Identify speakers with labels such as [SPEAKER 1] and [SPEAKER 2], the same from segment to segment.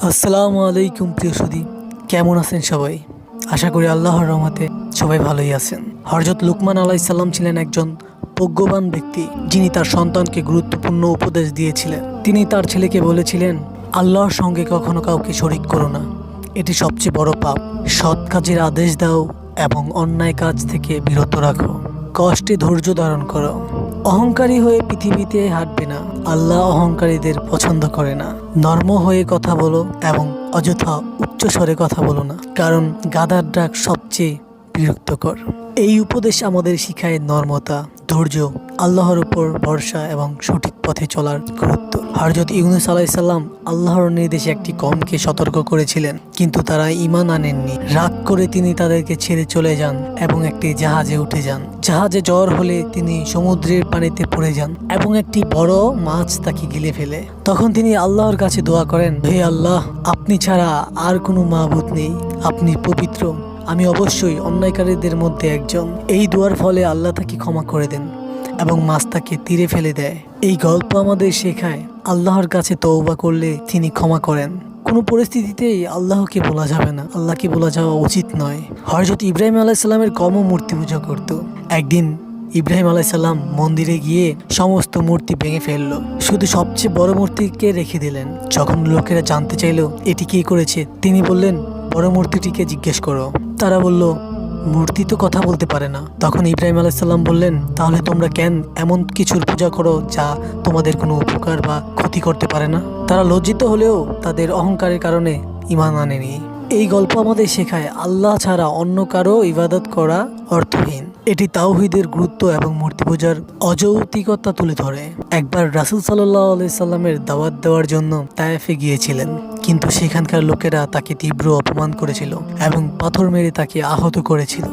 [SPEAKER 1] আসসালামু আলাইকুম প্রিয় সুধী, কেমন আছেন সবাই? আশা করি আল্লাহর রহমতে সবাই ভালোই আছেন। হযরত লুকমান আলাইহিস সালাম ছিলেন একজন প্রজ্ঞাবান ব্যক্তি, যিনি তার সন্তানকে গুরুত্বপূর্ণ উপদেশ দিয়েছিলেন। তিনি তার ছেলেকে বলেছিলেন, আল্লাহর সঙ্গে কখনো কাউকে শরীক করো না, এটি সবচেয়ে বড় পাপ। সৎ কাজের আদেশ দাও এবং অন্যায় কাজ থেকে বিরত রাখো। কষ্টে ধৈর্য ধারণ করো। অহংকারী হয়ে পৃথিবীতে হাঁটবে না, আল্লাহ অহংকারীদের পছন্দ করে না। নর্ম হয়ে কথা বলো এবং অযথা উচ্চস্বরে কথা বলো না, কারণ গাধার ডাক সবচেয়ে বিরক্তকর। এই উপদেশ আমাদের শিখায় নর্মতা, ধৈর্য, আল্লাহর উপর ভরসা এবং সঠিক পথে চলার গুরুত্ব। হযরত ইউনূস আলাইহিস সালাম আল্লাহর নির্দেশে একটি কওমকে সতর্ক করেছিলেন, কিন্তু তারা ঈমান আনেননি। রাগ করে তিনি তাদেরকে ছেড়ে চলে যান এবং একটি জাহাজে উঠে যান। জাহাজে জ্বর হলে তিনি সমুদ্রের পানিতে পড়ে যান এবং একটি বড় মাছ তাকে গিলে ফেলে। তখন তিনি আল্লাহর কাছে দোয়া করেন, হে আল্লাহ, আপনি ছাড়া আর কোনো মাবুদ নেই, আপনি পবিত্র, আমি অবশ্যই অন্যায়কারীদের মধ্যে একজন। এই দোয়ার ফলে আল্লাহ তাকে ক্ষমা করে দেন এবং মাছ তাকে তীরে ফেলে দেয়। এই গল্প আমাদের শেখায়, আল্লাহর কাছে তওবা করলে তিনি ক্ষমা করেন। কোনো পরিস্থিতিতেই আল্লাহকে বলা যাবে না, আল্লাহকে বলা যাওয়া উচিত নয়। হযরত ইব্রাহিম আলাইহিস সালামের কওমও মূর্তি পূজা করত। একদিন ইব্রাহিম আলাইহিস সালাম মন্দিরে গিয়ে সমস্ত মূর্তি ভেঙে ফেললো, শুধু সবচেয়ে বড় মূর্তিকে রেখে দিলেন। যখন লোকেরা জানতে চাইল এটি কে করেছে, তিনি বললেন, বড় মূর্তিটিকে জিজ্ঞেস করো। তারা বলল, মূর্তি তো কথা বলতে পারে না। তখন ইব্রাহিম আলাইহিস সালাম বললেন, তাহলে তোমরা কেন এমন কিছুর পূজা করো যা তোমাদের কোনো উপকার বা ক্ষতি করতে পারে না? তারা লজ্জিত হলেও তাদের অহংকারের কারণে ঈমান আনেনি। এই গল্প আমাদের শেখায়, আল্লাহ ছাড়া অন্য কারো ইবাদত করা অর্থহীন। এটি তাওহীদের গুরুত্ব এবং মূর্তি পূজার অযৌক্তিকতা তুলে ধরে। একবার রাসূল সাল্লাল্লাহু আলাইহি সাল্লামের দাওয়াত দেওয়ার জন্য তায়েফে গিয়েছিলেন, কিন্তু সেখানকার লোকেরা তাকে তীব্র অপমান করেছিল এবং পাথর মেরে তাকে আহত করেছিল।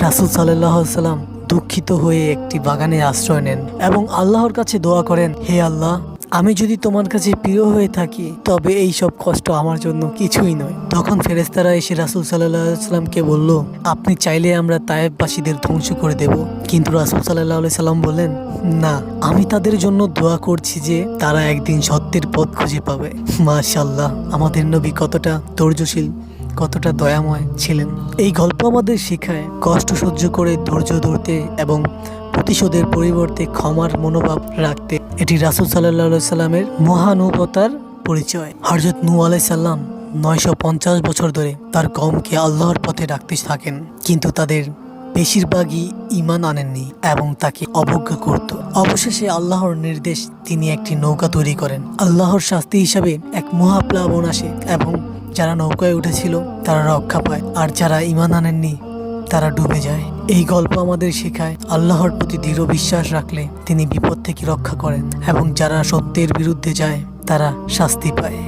[SPEAKER 1] রাসূল সাল্লাল্লাহু আলাইহি সাল্লাম দুঃখিত হয়ে একটি বাগানে আশ্রয় নেন এবং আল্লাহর কাছে দোয়া করেন, হে আল্লাহ, আমি যদি তোমার কাছে প্রিয় হয়ে থাকি তবে এই সব কষ্ট আমার জন্য কিছুই নয়। তখন ফেরেশতারা এসে রাসূল সাল্লাল্লাহু আলাইহি সাল্লামকে বলল, আপনি চাইলে আমরা তায়েফবাসীদের ধ্বংস করে দেব। কিন্তু রাসূল সাল্লাল্লাহু আলাইহি সাল্লাম বললেন, না, আমি তাদের জন্য দোয়া করছি যে তারা একদিন সত্যের পথ খুঁজে পাবে। মাশাআল্লাহ, আমাদের নবী কতটা ধৈর্যশীল, কতটা দয়াময় ছিলেন। এই গল্প আমাদের শেখায়, কষ্ট সহ্য করে ধৈর্য ধরতে এবং প্রতিশোধের পরিবর্তে ক্ষমার মনোভাব রাখতে। এটি রাসূল সাল্লাল্লাহু আলাইহি সাল্লামের মহানুভবতার পরিচয়। হযরত নূহ আলাইহিস সালাম 950 বছর ধরে তার কওমকে আল্লাহর পথে ডাকতে থাকেন, কিন্তু তাদের বেশিরভাগই ঈমান আনেননি এবং তাকে অবজ্ঞা করত। অবশেষে আল্লাহর নির্দেশ, তিনি একটি নৌকা তৈরি করেন। আল্লাহর শাস্তি হিসাবে এক মহাপ্লাবন আসে এবং যারা নৌকায় উঠেছিল তারা রক্ষা পায়, আর যারা ঈমান আনেননি তারা ডুবে যায়। এই গল্প আমাদের শেখায়, আল্লাহর প্রতি দৃঢ় বিশ্বাস রাখলে তিনি বিপদ থেকে রক্ষা করেন এবং যারা সত্যের বিরুদ্ধে যায় তারা শাস্তি পায়।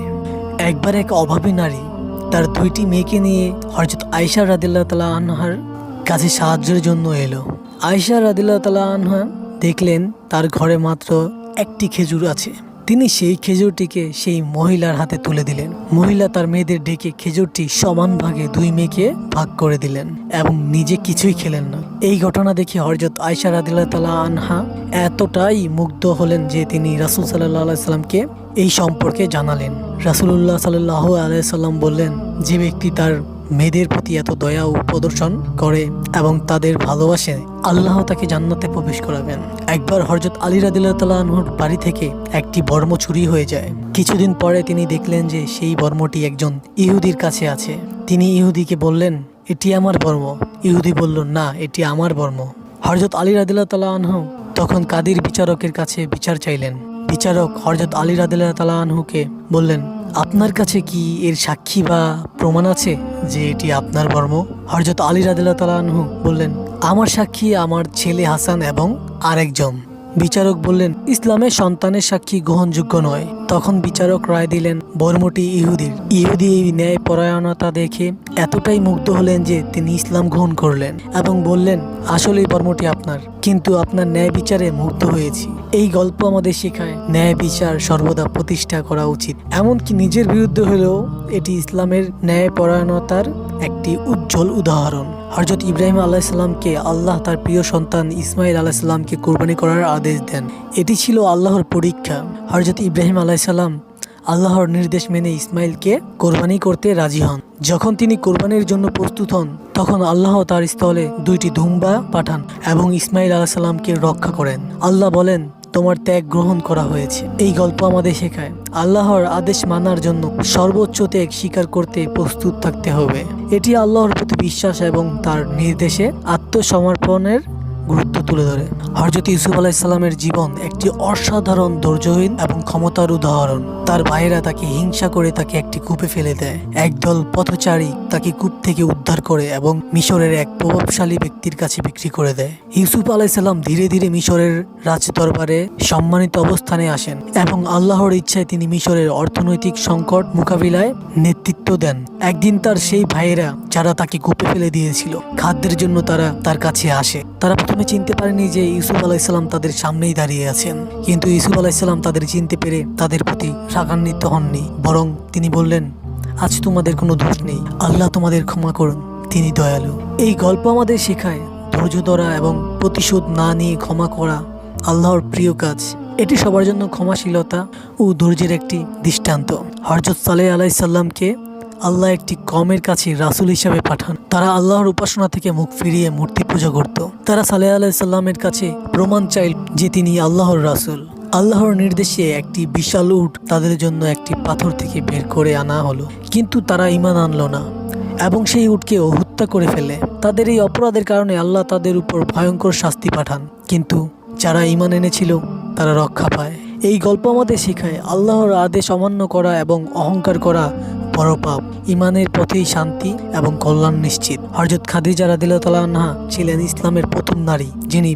[SPEAKER 1] একবার এক অভাবী নারী তার 2টি মেয়েকে নিয়ে হযরত আয়েশা রাদিয়াল্লাহু তাআলা আনহার কাছে সাহায্যের জন্য এলো। আয়েশা রাদিয়াল্লাহু তাআলা আনহা দেখলেন তার ঘরে মাত্র একটি খেজুর আছে। তিনি সেই খেজুরটিকে সেই মহিলার হাতে তুলে দিলেন। মহিলা তার মেয়েদের ডেকে খেজুরটি সমান ভাগে 2 মেয়েকে ভাগ করে দিলেন এবং নিজে কিছুই খেলেন না। এই ঘটনা দেখে হযরত আয়েশা রাদিয়াল্লাহু তাআলা আনহা এতটাই মুগ্ধ হলেন যে তিনি রাসূল সাল্লাল্লাহু আলাইহি সাল্লামকে এই সম্পর্কে জানালেন। রাসূলুল্লাহ সাল্লাল্লাহু আলাইহি সাল্লাম বললেন, যে ব্যক্তি তার মেয়েদের প্রতি এত দয়া ও প্রদর্শন করে এবং তাদের ভালোবাসে, আল্লাহ তাকে জান্নাতে প্রবেশ করাবেন। একবার হযরত আলী রাদিয়াল্লাহু তাআলা আনহুর বাড়ি থেকে একটি বর্ম চুরি হয়ে যায়। কিছুদিন পরে তিনি দেখলেন যে সেই বর্মটি একজন ইহুদির কাছে আছে। তিনি ইহুদিকে বললেন, এটি আমার বর্ম। ইহুদি বলল, না, এটি আমার বর্ম। হযরত আলী রাদিয়াল্লাহু তাআলা আনহু তখন কাদির বিচারকের কাছে বিচার চাইলেন। বিচারক হযরত আলী রাদিয়াল্লাহু তাআলা আনহুকে বললেন, আপনার কাছে কি এর সাক্ষী বা প্রমাণ আছে যে এটি আপনার বর্ম? হযরত আলী রাদিয়াল্লাহু তাআলা আনহু বললেন, আমার সাক্ষী আমার ছেলে হাসান এবং আরেকজন। বিচারক বললেন, ইসলামের সন্তানের সাক্ষী গ্রহণযোগ্য নয়। তখন বিচারক রায় দিলেন, বর্মটি ইহুদির। ইহুদি এই ন্যায় পরায়ণতা দেখে এতটাই মুগ্ধ হলেন যে তিনি ইসলাম গ্রহণ করলেন এবং বললেন, আসলে বর্মটি আপনার, কিন্তু আপনার ন্যায় বিচারে মুগ্ধ হয়েছি। এই গল্প আমাদের শেখায়, ন্যায় বিচার সর্বদা প্রতিষ্ঠা করা উচিত, এমনকি নিজের বিরুদ্ধে হলেও। এটি ইসলামের ন্যায় পরায়ণতার একটি উজ্জ্বল উদাহরণ। হযরত ইব্রাহিম আলাইহিস সালামকে আল্লাহ তার প্রিয় সন্তান ইসমাইল আলাইহিস সালামকে কুরবানি করার আদেশ দেন। এটি ছিল আল্লাহর পরীক্ষা। হযরত ইব্রাহিম আলাইহিস সালাম আল্লাহর নির্দেশ মেনে ইসমাইলকে কোরবানি করতে রাজি হন। যখন তিনি কোরবানির জন্য প্রস্তুত হন তখন আল্লাহ তার স্থলে 2টি দুম্বা পাঠান এবং ইসমাইল আলাইহিস সালামকে রক্ষা করেন। আল্লাহ বলেন, তোমার ত্যাগ গ্রহণ করা হয়েছে। এই গল্প আমাদের শেখায় আল্লাহর আদেশ মানার জন্য সর্বোচ্চ ত্যাগ স্বীকার করতে প্রস্তুত থাকতে হবে। এটি আল্লাহর প্রতি বিশ্বাস এবং তার নির্দেশে আত্মসমর্পণের গুরুত্ব তুলে ধরে। হযরত ইউসুফ আলাইহিস সালামের জীবন একটি অসাধারণ ধৈর্যহীন এবং ক্ষমতার উদাহরণ। তার ভাইয়েরা তাকে হিংসা করে তাকে একটি কূপে ফেলে দেয়। একদল পথচারী তাকে কূপ থেকে উদ্ধার করে এবং মিশরের এক প্রভাবশালী ব্যক্তির কাছে বিক্রি করে দেয়। ইউসুফ আলাইহিস সালাম ধীরে ধীরে মিশরের রাজদরবারে সম্মানিত অবস্থানে আসেন এবং আল্লাহর ইচ্ছায় তিনি মিশরের অর্থনৈতিক সংকট মোকাবিলায় নেতৃত্ব দেন। একদিন তার সেই ভাইয়েরা যারা তাকে কূপে ফেলে দিয়েছিল খাদ্যের জন্য তার কাছে আসে। তারা প্রথমে চিনতে পারেনি যে ইউসুফ আলাইহিস সালাম তাদের সামনেই দাঁড়িয়ে আছেন, কিন্তু ইউসুফ আলাইহিস সালাম তাদের চিনতে পেরে তাদের প্রতি রাগান্বিত হননি, বরং তিনি বললেন, আজ তোমাদের কোনো দোষ নেই, আল্লাহ তোমাদের ক্ষমা করুন, তিনি দয়ালু। এই গল্প আমাদের শেখায় ধৈর্য ধরা এবং প্রতিশোধ না নিয়ে ক্ষমা করা আল্লাহর প্রিয় কাজ। এটি সবার জন্য ক্ষমাশীলতা ও ধৈর্যের একটি দৃষ্টান্ত। হযরত সালেহ আলাইহিস সালামকে আল্লাহ একটি কওমের কাছে রাসূল হিসেবে পাঠান। তারা আল্লাহর উপাসনা থেকে মুখ ফিরিয়ে মূর্তি পূজা করত। তারা সালেহ আলাইহিস সালামের কাছে প্রমাণ চাইল যে তিনি আল্লাহর রাসূল। আল্লাহর নির্দেশে একটি বিশাল উট তাদের জন্য একটি পাথর থেকে বের করে আনা হলো, কিন্তু তারা ঈমান আনলো না এবং সেই উটকে হত্যা করে ফেলে। তাদের এই অপরাধের কারণে আল্লাহ তাদের উপর ভয়ঙ্কর শাস্তি পাঠান, কিন্তু যারা ঈমান এনেছিল তারা রক্ষা পায়। এই গল্প আমাদের শেখায় আল্লাহর আদেশ অমান্য করা এবং অহংকার করা বড় পাপ। ঈমানের পথেই শান্তি এবং কল্যাণ নিশ্চিত। হযরত খাদিজা রাদিয়াল্লাহু তাআলা আনহা ছিলেন ইসলামের প্রথম নারী যিনি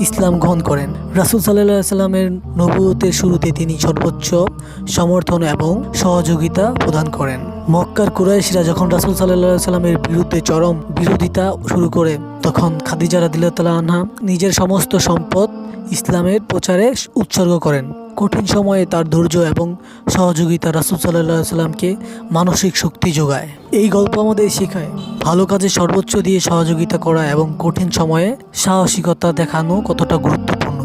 [SPEAKER 1] ইসলাম গ্রহণ করেন। রাসূল সাল্লাল্লাহু আলাইহি সাল্লামের নবুয়তের শুরুতে তিনি সর্বোচ্চ সমর্থন এবং সহযোগিতা প্রদান করেন। মক্কার কুরাইশরা যখন রাসূল সাল্লাল্লাহু আলাইহি সাল্লামের বিরুদ্ধে চরম বিরোধিতা শুরু করে তখন খাদিজা রাদিয়াল্লাহু তাআলা আনহা নিজের সমস্ত সম্পদ ইসলামের প্রচারে উৎসর্গ করেন। কঠিন সময়ে তার ধৈর্য এবং সহযোগিতা রাসূল সাল্লাল্লাহু আলাইহি সাল্লামকে মানসিক শক্তি যোগায়। এই গল্প আমাদের শেখায় ভালো কাজে সর্বোচ্চ দিয়ে সহযোগিতা করা এবং কঠিন সময়ে সাহসিকতা দেখানো কতটা গুরুত্বপূর্ণ।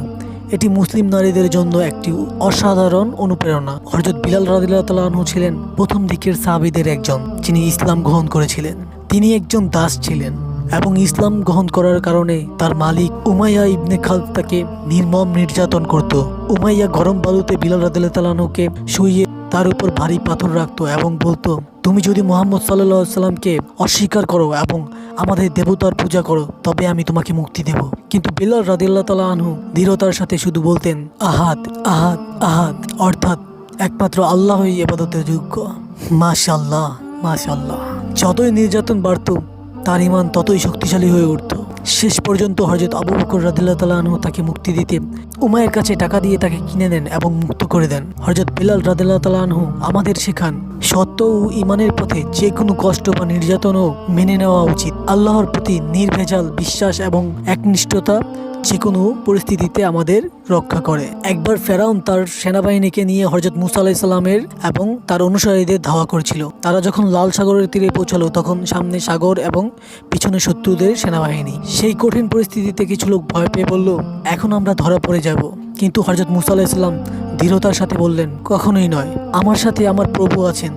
[SPEAKER 1] এটি মুসলিম নারীদের জন্য একটি অসাধারণ অনুপ্রেরণা। হযরত বিলাল রাদিয়াল্লাহু তাআলা আনহু ছিলেন প্রথম দিকের সাহাবীদের একজন যিনি ইসলাম গ্রহণ করেছিলেন। তিনি একজন দাস ছিলেন এবং ইসলাম গ্রহণ করার কারণে তার মালিক উমাইয়া ইবনে খালদ তাকে নির্মম নির্যাতন করত। উমাইয়া গরম বালুতে বিলাল রাদিয়াল্লাহু তাআলা আনহুকে শুইয়ে তার উপর ভারী পাথর রাখতো এবং বলতো, তুমি যদি মুহাম্মদ সাল্লাল্লাহু আলাইহি সাল্লামকে অস্বীকার করো এবং আমাদের দেবতার পূজা করো তবে আমি তোমাকে মুক্তি দেব। কিন্তু বিলাল রাদিয়াল্লাহু তাআলা আনহু দৃঢ়তার সাথে শুধু বলতেন, আহাদ আহাদ আহাদ, অর্থাৎ একমাত্র আল্লাহই ইবাদতের যোগ্য। মাশাআল্লাহ মাশাআল্লাহ। যতই নির্যাতন বাড়ত তার ঈমান ততই শক্তিশালী হয়ে উঠত। শেষ পর্যন্ত হযরত আবু বকর রাদিয়াল্লাহু তাআলা আনহু তাকে মুক্তি দিতে উমাইয়ার কাছে টাকা দিয়ে তাকে কিনে নেন এবং মুক্ত করে দেন। হযরত বিলাল রাদিয়াল্লাহু তাআলা আনহু আমাদের শেখান সত্য ও ঈমানের পথে যে কোনো কষ্ট বা নির্যাতনও মেনে নেওয়া উচিত। আল্লাহর প্রতি নির্ভেজাল বিশ্বাস এবং একনিষ্ঠতা যে কোনো পরিস্থিতিতে আমাদের রক্ষা করে। একবার ফেরাউন তার সেনাবাহিনীকে নিয়ে হযরত মুসা আলাইহিস সালামের এবং তার অনুসারীদের ধাওয়া করেছিল। তারা যখন লাল সাগরের তীরে পৌঁছালো তখন সামনে সাগর এবং পিছনে শত্রুদের সেনাবাহিনী। সেই কঠিন পরিস্থিতিতে কিছু লোক ভয় পেয়ে বলল, এখন আমরা ধরা পড়ে যাব। কিন্তু হযরত মুসা আলাইহিস সালাম দৃঢ়তার সাথে বললেন, কখনোই নয়, আমার সাথে আমার প্রভু আছেন,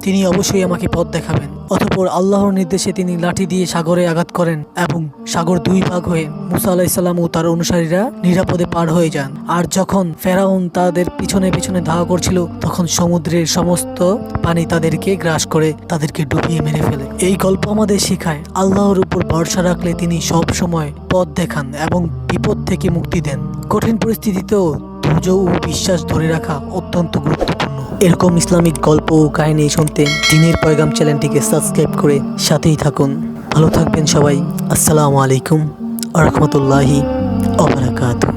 [SPEAKER 1] তিনি অবশ্যই আমাকে পথ দেখাবেন। অতঃপর আল্লাহর নির্দেশে তিনি লাঠি দিয়ে সাগরে আঘাত করেন এবং সাগর দুই ভাগ হয়ে মুসা আলাইহিস সালাম ও তার অনুসারীরা নিরাপদে পার হয়ে যান। আর যখন ফেরাউন তাদের পিছনে পিছনে ধাওয়া করছিল তখন সমুদ্রের সমস্ত পানি তাদেরকে গ্রাস করে তাদেরকে ডুবিয়ে মেরে ফেলে। এই গল্প আমাদের শেখায় আল্লাহর উপর ভরসা রাখলে তিনি সব সময় পথ দেখান এবং বিপদ থেকে মুক্তি দেন। কঠিন পরিস্থিতিতেও ধৈর্য ও বিশ্বাস ধরে রাখা অত্যন্ত গুরুত্বপূর্ণ। এরকম ইসলামিক গল্প ও কাহিনী শুনতে দ্বীনের পয়গাম চ্যানেলটিকে সাবস্ক্রাইব করে সাথেই থাকুন। ভালো থাকবেন সবাই। আসসালামু আলাইকুম ওয়া রাহমাতুল্লাহি ওয়া বারাকাতুহু।